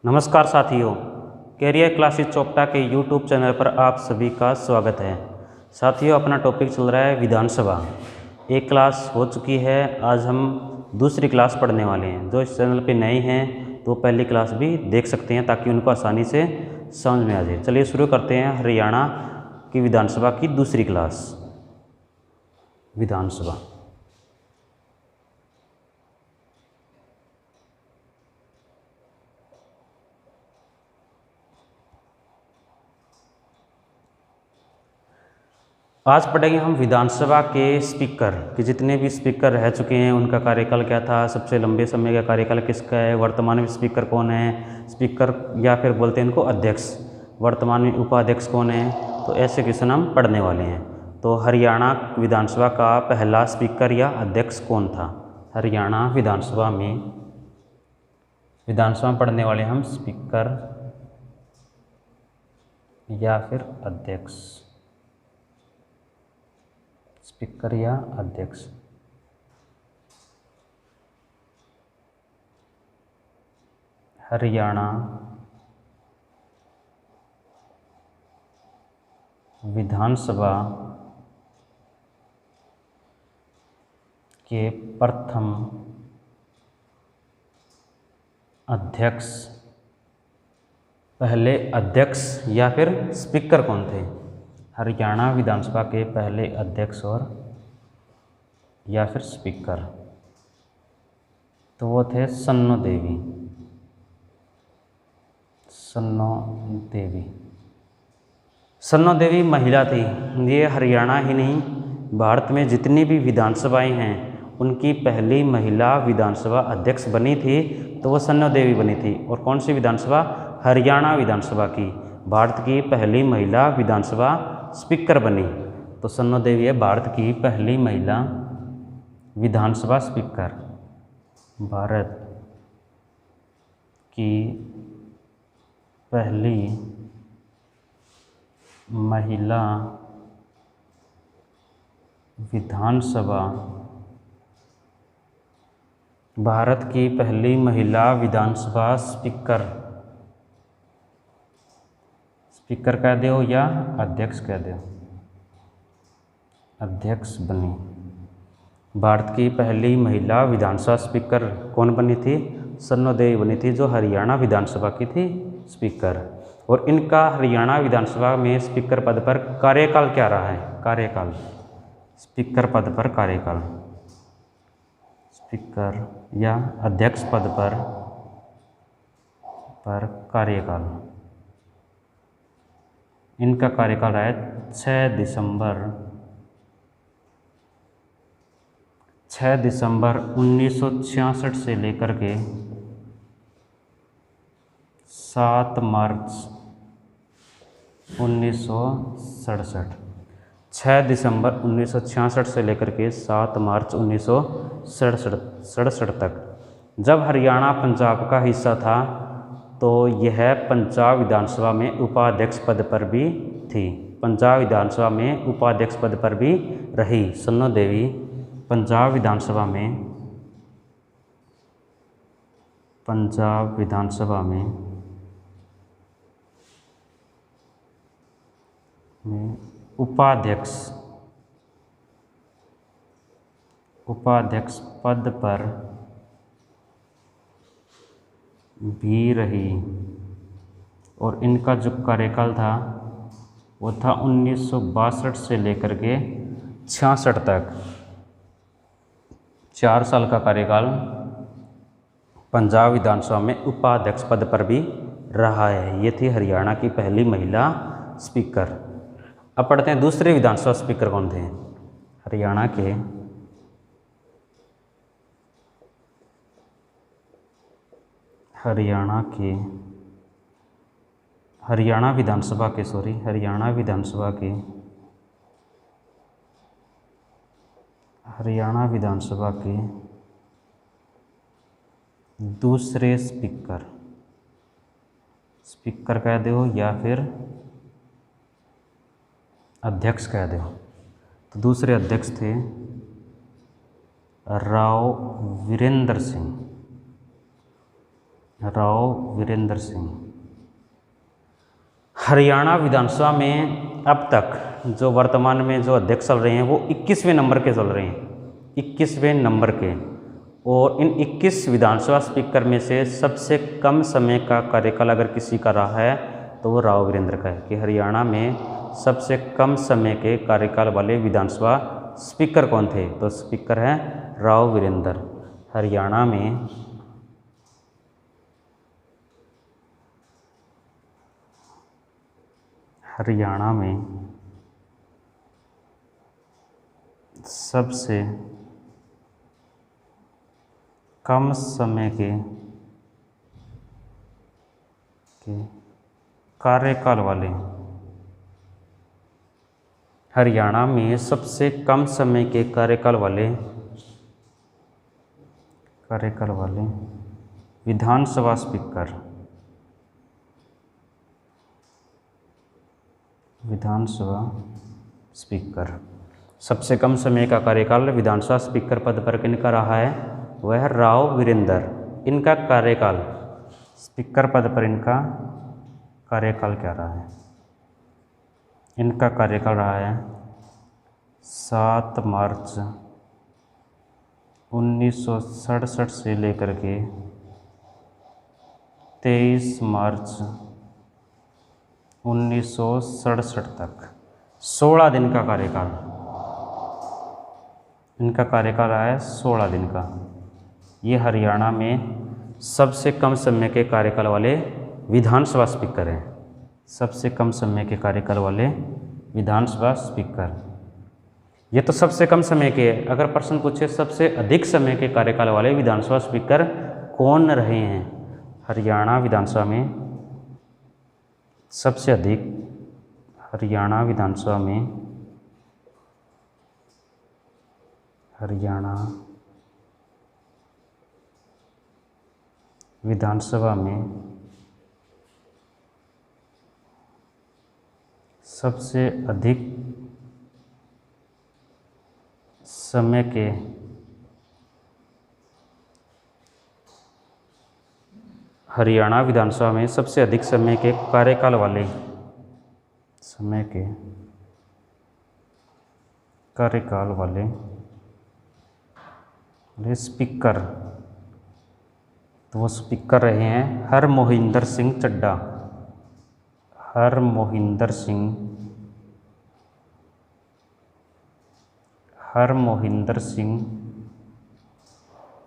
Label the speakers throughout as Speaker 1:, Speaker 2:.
Speaker 1: नमस्कार साथियों, career classes Chopta के यूट्यूब चैनल पर आप सभी का स्वागत है। साथियों, अपना टॉपिक चल रहा है विधानसभा। एक क्लास हो चुकी है, आज हम दूसरी क्लास पढ़ने वाले हैं। जो इस चैनल पे नए हैं तो पहली क्लास भी देख सकते हैं ताकि उनको आसानी से समझ में आ जाए। चलिए शुरू करते हैं हरियाणा की विधानसभा की दूसरी क्लास। विधानसभा आज पढ़ेंगे हम विधानसभा के स्पीकर कि जितने भी स्पीकर रह चुके हैं उनका कार्यकाल क्या था, सबसे लंबे समय का कार्यकाल किसका है, वर्तमान में स्पीकर कौन है, स्पीकर या फिर बोलते हैं इनको अध्यक्ष, वर्तमान में उपाध्यक्ष कौन है। तो ऐसे क्वेश्चन हम पढ़ने वाले हैं। तो हरियाणा विधानसभा का पहला स्पीकर या अध्यक्ष कौन था? हरियाणा विधानसभा में पढ़ने वाले हम स्पीकर या फिर अध्यक्ष, स्पीकर या अध्यक्ष। हरियाणा विधानसभा के प्रथम अध्यक्ष, पहले अध्यक्ष या फिर स्पीकर कौन थे? हरियाणा विधानसभा के पहले अध्यक्ष और या फिर स्पीकर, तो वो थे सन्नो देवी। सन्नो देवी महिला थी। ये हरियाणा ही नहीं, भारत में जितनी भी विधानसभाएं हैं उनकी पहली महिला विधानसभा अध्यक्ष बनी थी तो वो सन्नो देवी बनी थी। और कौन सी विधानसभा? हरियाणा विधानसभा की भारत की पहली महिला विधानसभा स्पीकर बनी। तो सन्नो देवी है भारत की पहली महिला विधानसभा स्पीकर, भारत की पहली महिला विधानसभा, भारत की पहली महिला विधानसभा स्पीकर, स्पीकर कह दो या अध्यक्ष कह दो, अध्यक्ष बनी। भारत की पहली महिला विधानसभा स्पीकर कौन बनी थी? सन्नो देवी बनी थी, जो हरियाणा विधानसभा की थी स्पीकर। और इनका हरियाणा विधानसभा में स्पीकर पद पर कार्यकाल क्या रहा है? कार्यकाल, स्पीकर पद पर कार्यकाल, स्पीकर या अध्यक्ष पद पर कार्यकाल, इनका कार्यकाल रहा है 6 दिसंबर 1966 से लेकर के 7 मार्च 1967। 6 दिसंबर 1966 से लेकर के 7 मार्च 1967 तक। जब हरियाणा पंजाब का हिस्सा था तो यह पंजाब विधानसभा में उपाध्यक्ष पद पर भी थी। पंजाब विधानसभा में उपाध्यक्ष पद पर भी रही सन्नो देवी। पंजाब विधानसभा में उपाध्यक्ष पद पर भी रही। और इनका जो कार्यकाल था वो था 1962 से लेकर के 66 तक। 4 साल का कार्यकाल पंजाब विधानसभा में उपाध्यक्ष पद पर भी रहा है। ये थी हरियाणा की पहली महिला स्पीकर। अब पढ़ते हैं दूसरे विधानसभा स्पीकर कौन थे? हरियाणा विधानसभा के दूसरे स्पीकर कह दो या फिर अध्यक्ष कह दो। तो दूसरे अध्यक्ष थे राव वीरेंद्र सिंह। राव वीरेंद्र सिंह। हरियाणा विधानसभा में अब तक जो वर्तमान में जो अध्यक्ष चल रहे हैं वो 21वें नंबर के चल रहे हैं, 21वें नंबर के। और इन 21 विधानसभा स्पीकर में से सबसे कम समय का कार्यकाल अगर किसी का रहा है तो वो राव वीरेंद्र का है, कि हरियाणा में सबसे कम समय के कार्यकाल वाले विधानसभा स्पीकर कौन थे, तो स्पीकर हैं राव वीरेंद्र। हरियाणा में सबसे कम समय के कार्यकाल वाले, हरियाणा में सबसे कम समय के कार्यकाल वाले विधानसभा स्पीकर, सबसे कम समय का कार्यकाल विधानसभा स्पीकर पद पर किनका रहा है, वह राव वीरेंद्र। इनका कार्यकाल, स्पीकर पद पर इनका कार्यकाल क्या रहा है, इनका कार्यकाल रहा है 7 मार्च 1967 से लेकर के 23 मार्च 1967 तक 16 दिन का कार्यकाल। इनका कार्यकाल रहा है 16 दिन का। ये हरियाणा में सबसे कम समय के कार्यकाल वाले विधानसभा स्पीकर हैं, सबसे कम समय के कार्यकाल वाले विधानसभा स्पीकर। ये तो सबसे कम समय के। अगर प्रश्न पूछे सबसे अधिक समय के कार्यकाल वाले विधानसभा स्पीकर कौन रहे हैं, हरियाणा विधानसभा में सबसे अधिक, हरियाणा विधानसभा में सबसे अधिक समय के हरियाणा विधानसभा में सबसे अधिक समय के कार्यकाल वाले स्पीकर, तो वो स्पीकर रहे हैं हरमोहिंदर सिंह चड्ढा। हरमोहिंदर सिंह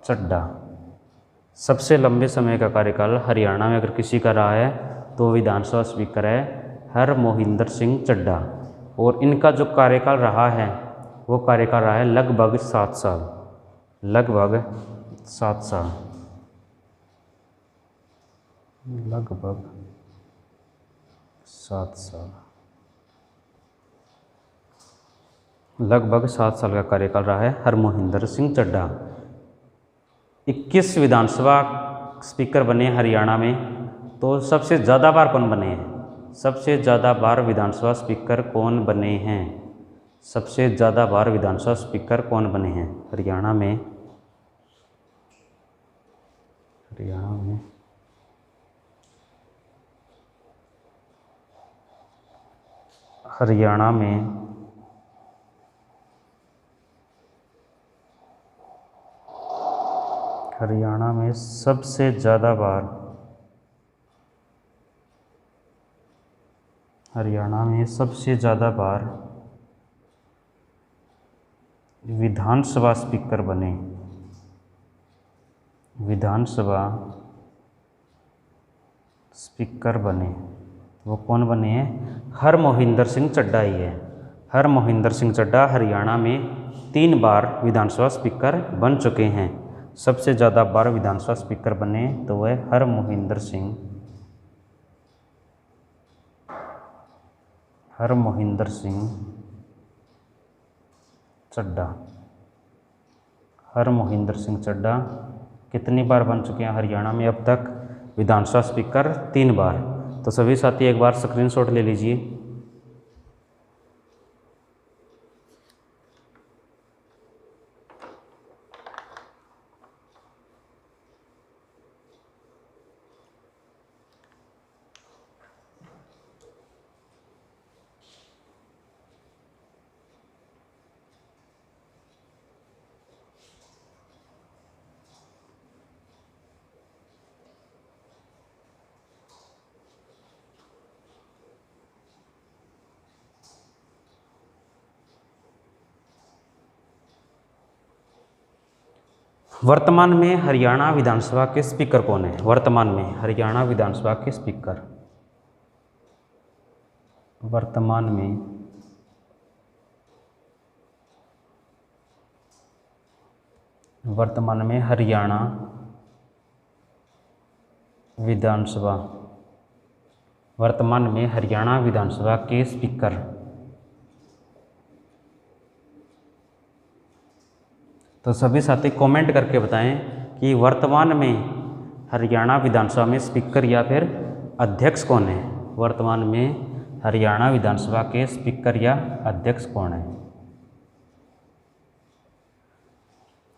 Speaker 1: चड्ढा। सबसे लंबे समय का कार्यकाल हरियाणा में अगर किसी का रहा है तो विधानसभा स्पीकर है हरमोहिंदर सिंह चड्ढा। और इनका जो कार्यकाल रहा है वो कार्यकाल रहा है लगभग 7 साल, लगभग 7 साल, लगभग 7 साल, लगभग 7 साल का कार्यकाल रहा है हरमोहिंदर सिंह चड्ढा। 21 विधानसभा स्पीकर बने हरियाणा में, तो सबसे ज़्यादा बार कौन बने हैं, सबसे ज़्यादा बार विधानसभा स्पीकर कौन बने हैं, सबसे ज़्यादा बार विधानसभा स्पीकर कौन बने हैं हरियाणा में, हरियाणा में सबसे ज़्यादा बार, हरियाणा में सबसे ज़्यादा बार विधानसभा स्पीकर बने, विधानसभा स्पीकर बने, वो कौन बने हैं, हरमोहिंदर सिंह चड्ढा ही है। हरमोहिंदर सिंह चड्ढा हरियाणा में 3 बार विधानसभा स्पीकर बन चुके हैं। सबसे ज़्यादा बार विधानसभा स्पीकर बने तो वह हरमोहिंदर सिंह चड्ढा। हरमोहिंदर सिंह चड्ढा कितनी बार बन चुके हैं हरियाणा में अब तक विधानसभा स्पीकर, 3 बार। तो सभी साथी एक बार स्क्रीनशॉट ले लीजिए। वर्तमान में हरियाणा विधानसभा के स्पीकर कौन है? वर्तमान में हरियाणा विधानसभा के स्पीकर, वर्तमान में हरियाणा विधानसभा, वर्तमान में हरियाणा विधानसभा के स्पीकर। तो सभी साथी कमेंट करके बताएं कि वर्तमान में हरियाणा विधानसभा में स्पीकर या फिर अध्यक्ष कौन है? वर्तमान में हरियाणा विधानसभा के स्पीकर या अध्यक्ष कौन है?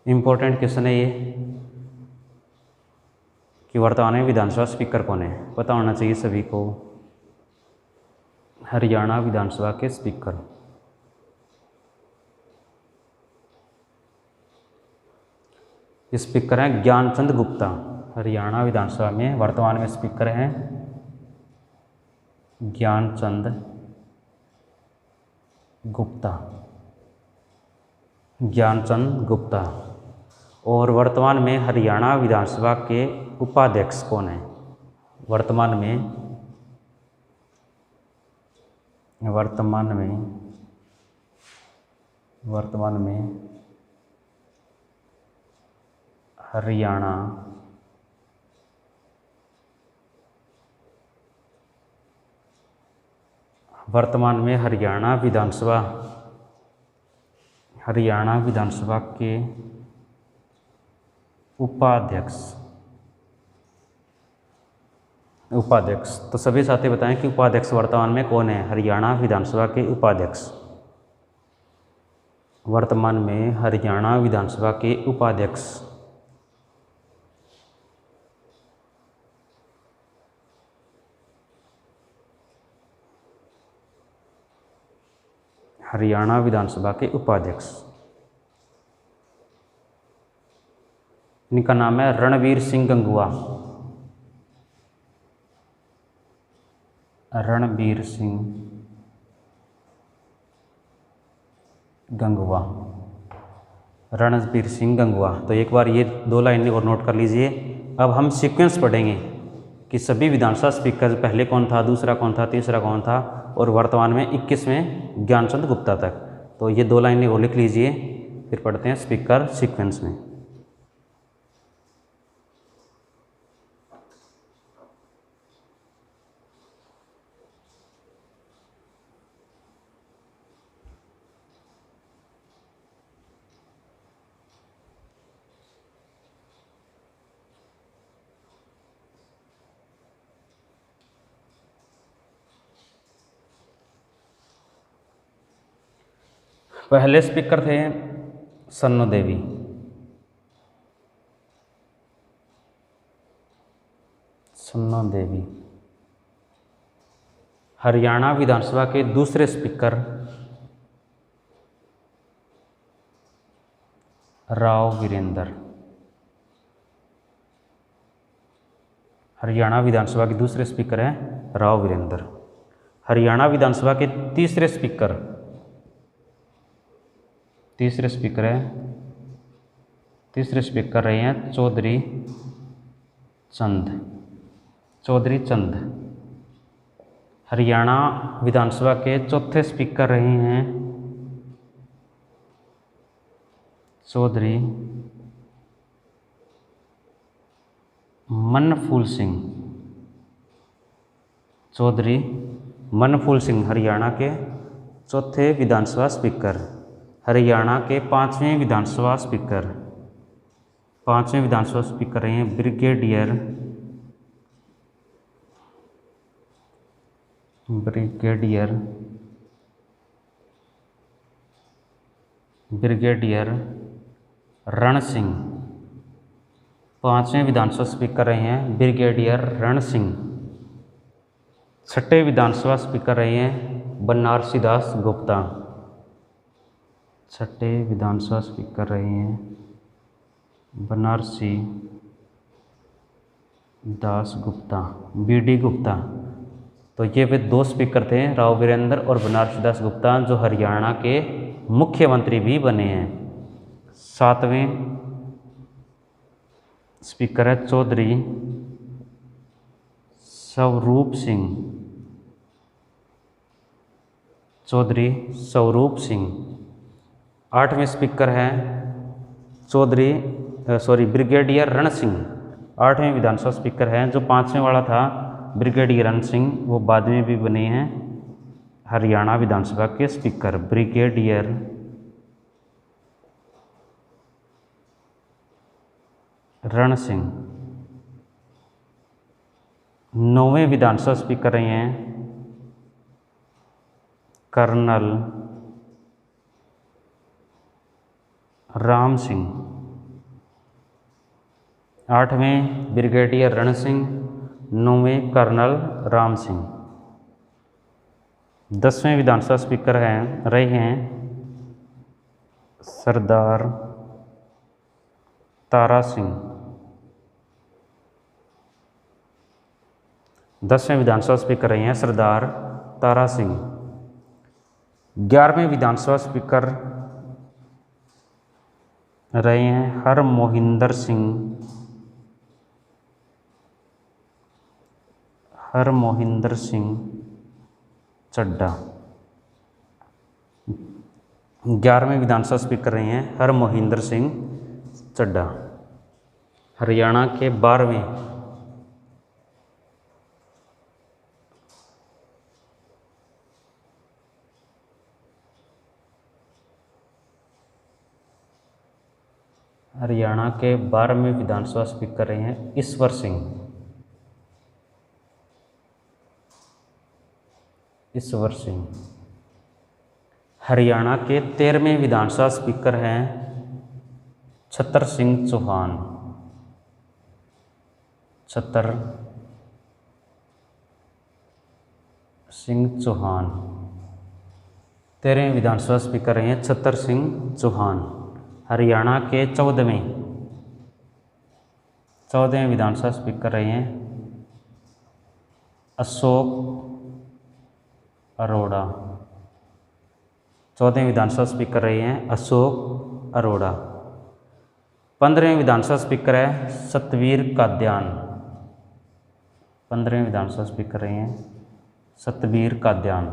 Speaker 1: इम्पोर्टेंट क्वेश्चन है ये कि वर्तमान में विधानसभा स्पीकर कौन है, पता होना चाहिए सभी को। हरियाणा विधानसभा के स्पीकर, स्पीकर हैं ज्ञानचंद गुप्ता। हरियाणा विधानसभा में वर्तमान में स्पीकर हैं ज्ञानचंद गुप्ता, ज्ञानचंद गुप्ता। और वर्तमान में हरियाणा विधानसभा के उपाध्यक्ष कौन है? वर्तमान में हरियाणा विधानसभा के उपाध्यक्ष। तो सभी साथी बताएं कि उपाध्यक्ष वर्तमान में कौन है? हरियाणा विधानसभा के उपाध्यक्ष, वर्तमान में हरियाणा विधानसभा के उपाध्यक्ष। हरियाणा विधानसभा के उपाध्यक्ष, इनका नाम है रणवीर सिंह गंगुआ। रणवीर सिंह गंगुआ। तो एक बार ये 2 लाइन और नोट कर लीजिए। अब हम सीक्वेंस पढ़ेंगे कि सभी विधानसभा स्पीकर पहले कौन था, दूसरा कौन था, तीसरा कौन था, और वर्तमान में 21वें ज्ञानचंद गुप्ता तक। तो ये 2 लाइनें और लिख लीजिए, फिर पढ़ते हैं स्पीकर सीक्वेंस में। पहले स्पीकर थे सन्नो देवी, हरियाणा विधानसभा के दूसरे स्पीकर राव वीरेंद्र। हरियाणा विधानसभा के दूसरे स्पीकर हैं राव वीरेंद्र। हरियाणा विधानसभा के तीसरे स्पीकर रहे हैं चौधरी चंद। हरियाणा विधानसभा के चौथे स्पीकर रहे हैं चौधरी मनफूल सिंह। हरियाणा के चौथे विधानसभा स्पीकर। हरियाणा के पांचवें विधानसभा स्पीकर रहे हैं ब्रिगेडियर रण सिंह। पांचवें विधानसभा स्पीकर रहे हैं ब्रिगेडियर रण सिंह। छठे विधानसभा स्पीकर रहे हैं बनारसी दास गुप्ता। छठे विधानसभा स्पीकर रहे हैं बनारसी दास गुप्ता, बीडी गुप्ता। तो ये वे 2 स्पीकर थे, राव वीरेंद्र और बनारसी दास गुप्ता, जो हरियाणा के मुख्यमंत्री भी बने हैं। 7वें स्पीकर है चौधरी स्वरूप सिंह। चौधरी स्वरूप सिंह। 8वें स्पीकर हैं ब्रिगेडियर रण सिंह। 8वें विधानसभा स्पीकर हैं। जो 5वें वाला था ब्रिगेडियर रण सिंह, वो बाद में भी बने हैं हरियाणा विधानसभा के स्पीकर। ब्रिगेडियर रण सिंह 9वें विधानसभा स्पीकर रहे हैं कर्नल राम सिंह। 8वें ब्रिगेडियर रण सिंह, 9वें कर्नल राम सिंह। 10वें विधानसभा स्पीकर रहे हैं सरदार तारा सिंह। 10वें विधानसभा स्पीकर रहे हैं सरदार तारा सिंह। 11वें विधानसभा स्पीकर रहे हैं हरमोहिंदर सिंह। हरमोहिंदर सिंह चड्ढा। 11वें विधानसभा स्पीकर रहे हैं हरमोहिंदर सिंह चड्ढा। हरियाणा के 12वें विधानसभा स्पीकर रहे हैं ईश्वर सिंह। ईश्वर सिंह। हरियाणा के 13वें विधानसभा स्पीकर हैं छतर सिंह चौहान। छतर सिंह चौहान 13वें विधानसभा स्पीकर रहे हैं छतर सिंह चौहान। हरियाणा के 14वें विधानसभा स्पीकर रहे हैं अशोक अरोड़ा। 14वें विधानसभा स्पीकर रहे हैं अशोक अरोड़ा। 15वें विधानसभा स्पीकर है सतवीर काद्यान। 15वें विधानसभा स्पीकर रहे हैं सतवीर काद्यान।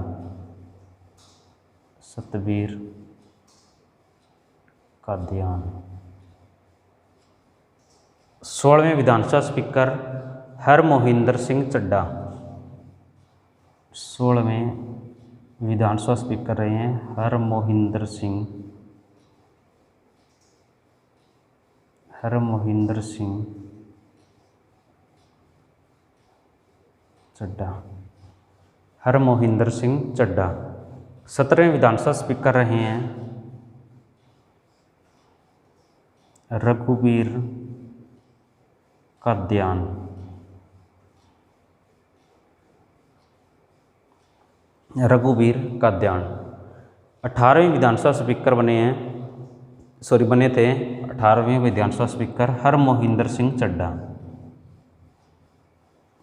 Speaker 1: सतवीर काद्यान। 16वें विधानसभा स्पीकर हरमोहिंदर सिंह चड्ढा। 16वें विधानसभा स्पीकर रहे हैं हरमोहिंदर सिंह चड्ढा। हरमोहिंदर सिंह चड्ढा। 17वें विधानसभा स्पीकर रहे हैं रघुवीर काद्यान। 18वें विधानसभा स्पीकर बने थे 18वें विधानसभा स्पीकर हरमोहिंदर सिंह चड्ढा।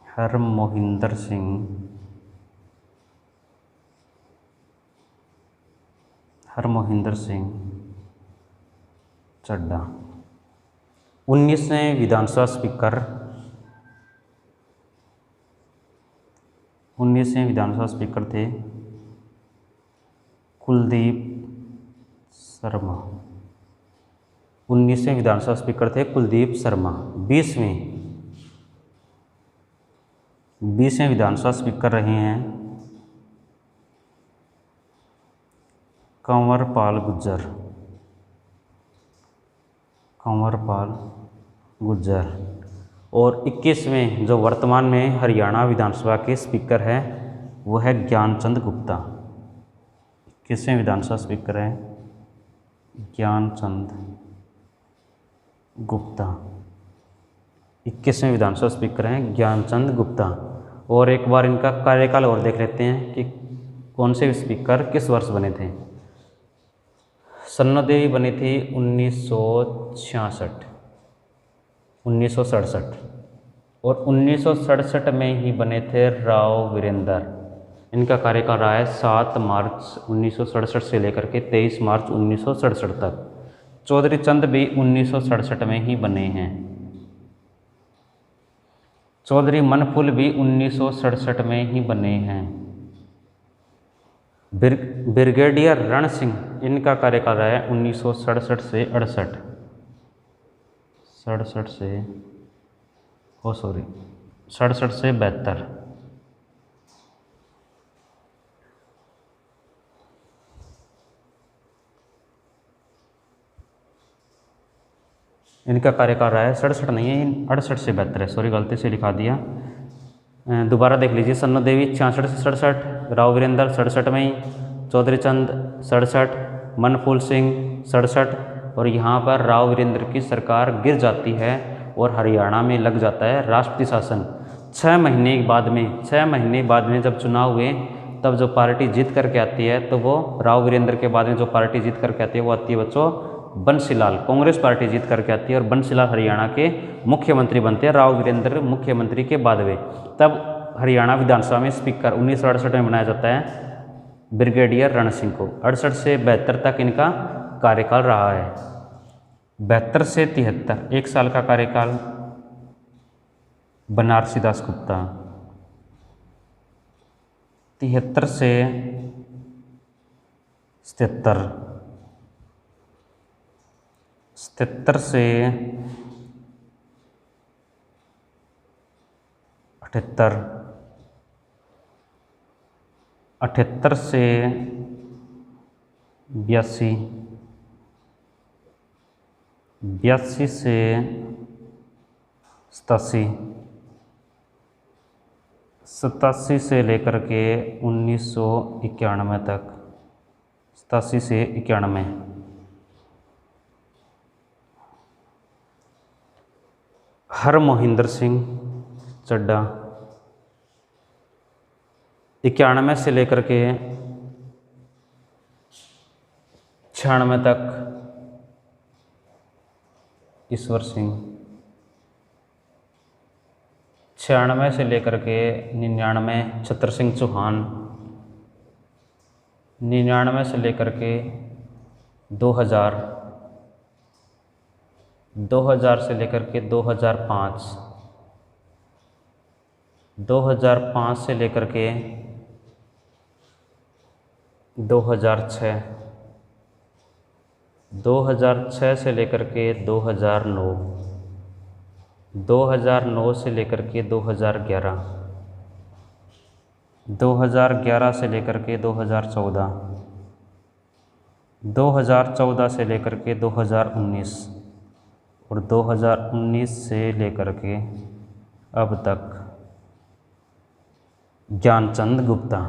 Speaker 1: हरमोहिंदर सिंह चड्ढा। 19वें विधानसभा स्पीकर थे कुलदीप शर्मा। 19वें विधानसभा स्पीकर थे कुलदीप शर्मा। 20वें विधानसभा स्पीकर रहे हैं कंवरपाल गुज्जर। और 21वें जो वर्तमान में हरियाणा विधानसभा के स्पीकर हैं वो है ज्ञानचंद गुप्ता। 21वें विधानसभा स्पीकर है ज्ञानचंद गुप्ता। 21वें विधानसभा स्पीकर हैं ज्ञानचंद गुप्ता। और एक बार इनका कार्यकाल और देख लेते हैं कि कौन से स्पीकर किस वर्ष बने थे। सन्नो देवी बनी थी 1967 और 1967 में ही बने थे राव वीरेंद्र। इनका कार्यकाल रहा है 7 मार्च 1967 से लेकर के 23 मार्च 1967 तक। चौधरी चंद भी 1967 में ही बने हैं। चौधरी मनफुल भी 1967 में ही बने हैं। ब्रिगेडियर रण सिंह, इनका कार्यकाल रहा है 1967 से 68, 67 से 72। इनका कार्यकाल रहा है 67 नहीं है, 68 से 72 है, सॉरी गलती से लिखा दिया, दोबारा देख लीजिए। सन्नो देवी 66 से 67, राव वीरेंद्र 67 में ही, चौधरी चंद 67, मनफूल सिंह 67, और यहाँ पर राव वीरेंद्र की सरकार गिर जाती है और हरियाणा में लग जाता है राष्ट्रपति शासन। 6 महीने बाद में जब चुनाव हुए तब जो पार्टी जीत करके आती है, तो वो राव वीरेंद्र के बाद में जो पार्टी जीत करके आती है वो आती है बच्चों बंसीलाल, कांग्रेस पार्टी जीत करके आती है और बंसीलाल हरियाणा के मुख्यमंत्री बनते हैं। राव वीरेंद्र मुख्यमंत्री के बाद में तब हरियाणा विधानसभा में स्पीकर 1968 में बनाया जाता है ब्रिगेडियर रण सिंह को। 68 से 72 तक इनका कार्यकाल रहा है। 72 से 73 1 साल का कार्यकाल बनारसी दास गुप्ता। 73 से 77, 77 से 78, 78 से 82, 82 से 87, 87 से लेकर के 1991 तक, 87 से 91, हरमोहिंदर सिंह चड्ढा। 91 से लेकर के 96 तक ईश्वर सिंह। 96 से लेकर के 99 छत्र सिंह चौहान। 99 से लेकर के 2000, 2000 से लेकर के 2005, 2005 से लेकर के 2006, 2006 से लेकर के 2009, 2009 से लेकर के 2011, 2011 से लेकर के 2014, 2014 से लेकर के 2019 और 2019 से लेकर के अब तक ज्ञानचंद गुप्ता।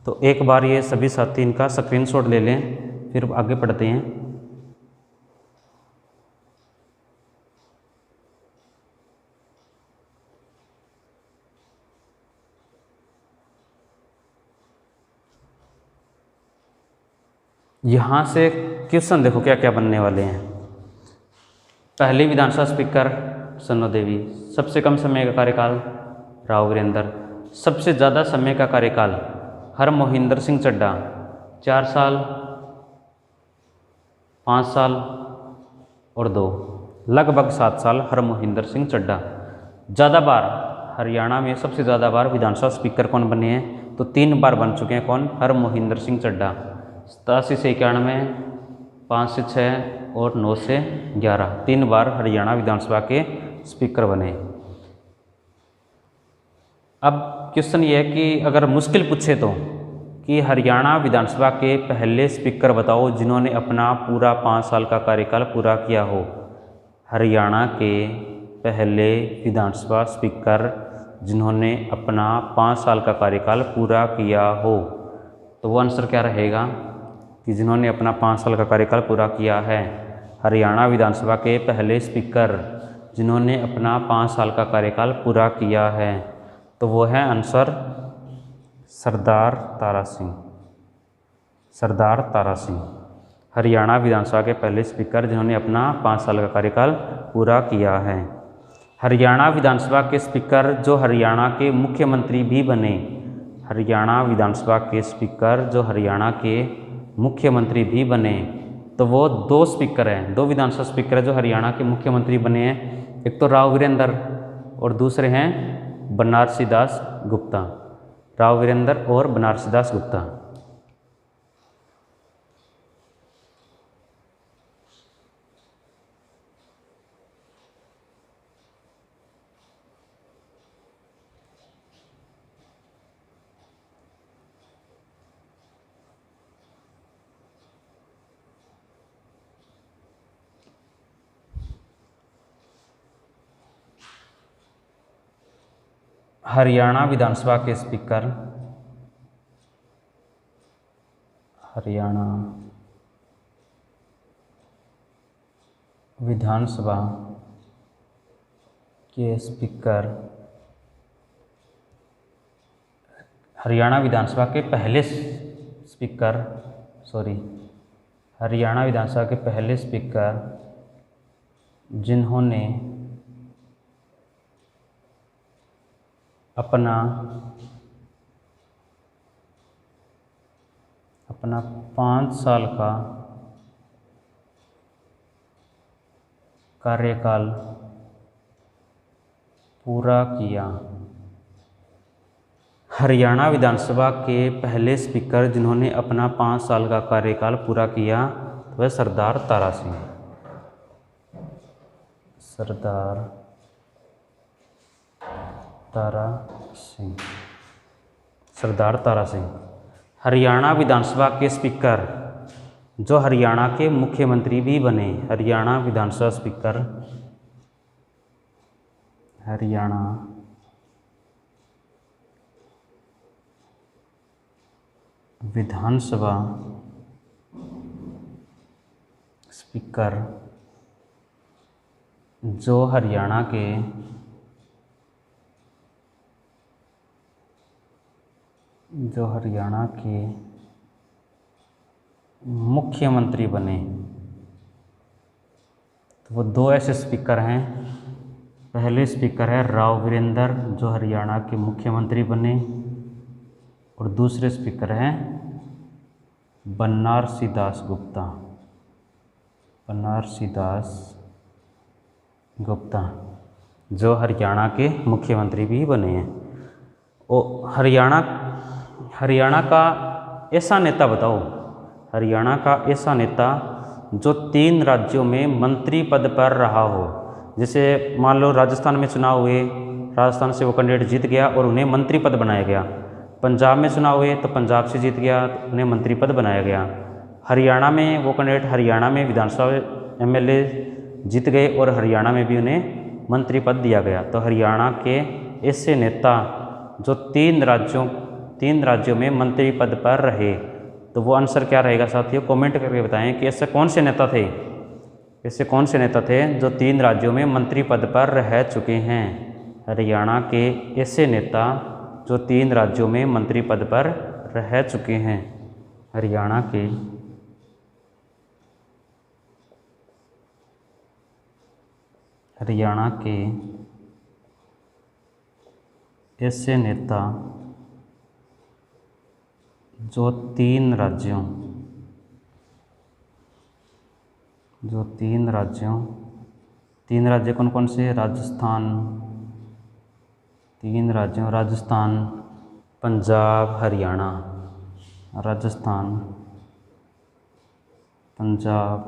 Speaker 1: तो एक बार ये सभी साथी इनका स्क्रीनशॉट ले लें, फिर आगे पढ़ते हैं। यहाँ से क्वेश्चन देखो क्या क्या बनने वाले हैं। पहली विधानसभा स्पीकर सन्नो देवी, सबसे कम समय का कार्यकाल राव वीरेंद्र, सबसे ज़्यादा समय का कार्यकाल हरमोहिंदर सिंह चड्ढा 4 साल, 5 साल और 2, लगभग 7 साल हरमोहिंदर सिंह चड्ढा। ज़्यादा बार हरियाणा में सबसे ज़्यादा बार विधानसभा स्पीकर कौन बने हैं, तो 3 बार बन चुके हैं। कौन? हरमोहिंदर सिंह चड्ढा। 87 से 91, 5 से 6 और 9 से 11, 3 बार हरियाणा विधानसभा के स्पीकर बने। अब क्वेश्चन ये है कि अगर मुश्किल पूछे तो कि हरियाणा विधानसभा के पहले स्पीकर बताओ जिन्होंने अपना पूरा 5 साल का कार्यकाल पूरा किया हो। हरियाणा के पहले विधानसभा स्पीकर जिन्होंने अपना 5 साल का कार्यकाल पूरा किया हो, तो वो आंसर क्या रहेगा कि जिन्होंने अपना 5 साल का कार्यकाल पूरा किया है। हरियाणा विधानसभा के पहले स्पीकर जिन्होंने अपना 5 साल का कार्यकाल पूरा किया है, तो वो है आंसर सरदार तारा सिंह। सरदार तारा सिंह हरियाणा विधानसभा के पहले स्पीकर जिन्होंने अपना 5 साल का कार्यकाल पूरा किया है। हरियाणा विधानसभा के स्पीकर जो हरियाणा के मुख्यमंत्री भी बने, हरियाणा विधानसभा के स्पीकर जो हरियाणा के मुख्यमंत्री भी बने, तो वो 2 स्पीकर हैं, 2 विधानसभा स्पीकर हैं जो हरियाणा के मुख्यमंत्री बने हैं। एक तो राव वीरेंद्र और दूसरे हैं बनारसी दास गुप्ता, राव वीरेंद्र और बनारसी दास गुप्ता। हरियाणा विधानसभा के स्पीकर, हरियाणा विधानसभा के स्पीकर, हरियाणा विधानसभा के पहले स्पीकर, हरियाणा विधानसभा के पहले स्पीकर जिन्होंने अपना 5 साल का कार्यकाल पूरा किया। हरियाणा विधानसभा के पहले स्पीकर जिन्होंने अपना 5 साल का कार्यकाल पूरा किया वह सरदार तारा सिंह, सरदार तारा सिंह। हरियाणा विधानसभा के स्पीकर जो हरियाणा के मुख्यमंत्री भी बने, हरियाणा विधानसभा स्पीकर, हरियाणा विधानसभा स्पीकर जो हरियाणा के मुख्यमंत्री बने, तो वो 2 ऐसे स्पीकर हैं। पहले स्पीकर है राव वीरेंद्र जो हरियाणा के मुख्यमंत्री बने, और दूसरे स्पीकर हैं बनारसी दास गुप्ता, बनारसी दास गुप्ता जो हरियाणा के मुख्यमंत्री भी बने हैं। और हरियाणा का ऐसा नेता बताओ, हरियाणा का ऐसा नेता जो 3 राज्यों में मंत्री पद पर रहा हो। जैसे मान लो राजस्थान में चुनाव हुए, राजस्थान से वो कैंडिडेट जीत गया और उन्हें मंत्री पद बनाया गया। पंजाब में चुनाव हुए तो पंजाब से जीत गया तो उन्हें मंत्री पद बनाया गया। हरियाणा में वो कैंडिडेट हरियाणा में विधानसभा MLA जीत गए और हरियाणा में भी उन्हें मंत्री पद दिया गया। तो हरियाणा के ऐसे नेता जो 3 राज्यों में मंत्री पद पर रहे, तो वो आंसर क्या रहेगा साथियों? कमेंट करके बताएं कि ऐसे कौन से नेता थे जो 3 राज्यों में मंत्री पद पर रह चुके हैं। हरियाणा के ऐसे नेता जो 3 राज्यों में मंत्री पद पर रह चुके हैं। हरियाणा के ऐसे नेता जो 3 राज्यों कौन कौन से? राजस्थान, पंजाब, हरियाणा, राजस्थान, पंजाब,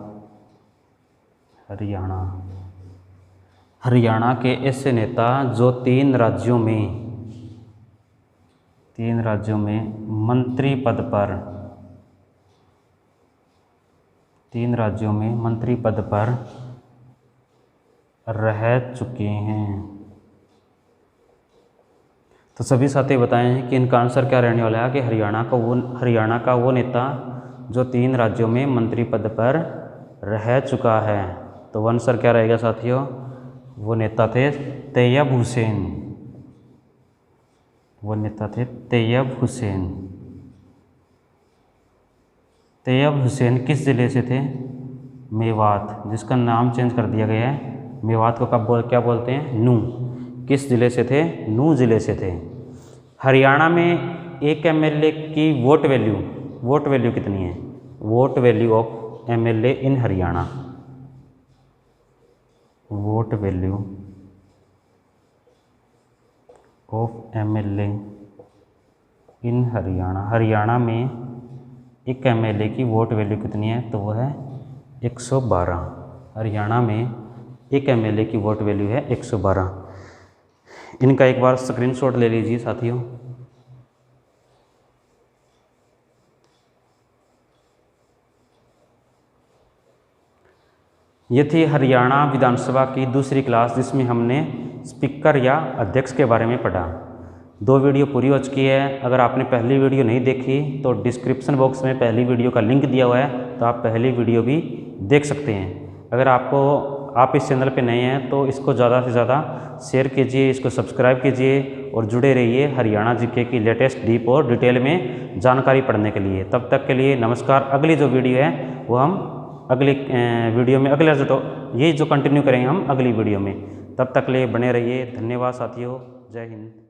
Speaker 1: हरियाणा। हरियाणा के ऐसे नेता जो 3 राज्यों में मंत्री पद पर रह चुके हैं। तो सभी साथी बताएं कि इनका आंसर क्या रहने वाला है कि हरियाणा का वो नेता जो 3 राज्यों में मंत्री पद पर रह चुका है। तो वो आंसर क्या रहेगा साथियों? वो नेता थे तैयब हुसैन। तैयब हुसैन किस ज़िले से थे? मेवात, जिसका नाम चेंज कर दिया गया है। मेवात को क्या बोलते हैं? नू। किस ज़िले से थे? नू ज़िले से थे। हरियाणा में एक MLA की वोट वैल्यू कितनी है? Vote value of MLA in Haryana, vote value of MLA in Haryana. Haryana में एक एमएलए की वोट वैल्यू कितनी है, तो वो है 112। हरियाणा में एक एमएलए की वोट वैल्यू है 112। इनका एक बार स्क्रीनशॉट ले लीजिए साथियों। ये थी हरियाणा विधानसभा की दूसरी क्लास, जिसमें हमने स्पीकर या अध्यक्ष के बारे में पढ़ा। 2 वीडियो पूरी हो चुकी है। अगर आपने पहली वीडियो नहीं देखी तो डिस्क्रिप्शन बॉक्स में पहली वीडियो का लिंक दिया हुआ है, तो आप पहली वीडियो भी देख सकते हैं। अगर आप इस चैनल पे नए हैं तो इसको ज़्यादा से ज़्यादा शेयर कीजिए, इसको सब्सक्राइब कीजिए और जुड़े रहिए हरियाणा जीके की लेटेस्ट डीप और डिटेल में जानकारी पढ़ने के लिए। तब तक के लिए नमस्कार। अगली जो वीडियो है वो हम अगली वीडियो में ये जो कंटिन्यू करेंगे हम अगली वीडियो में। तब तक के लिए बने रहिए। धन्यवाद साथियों। जय हिंद।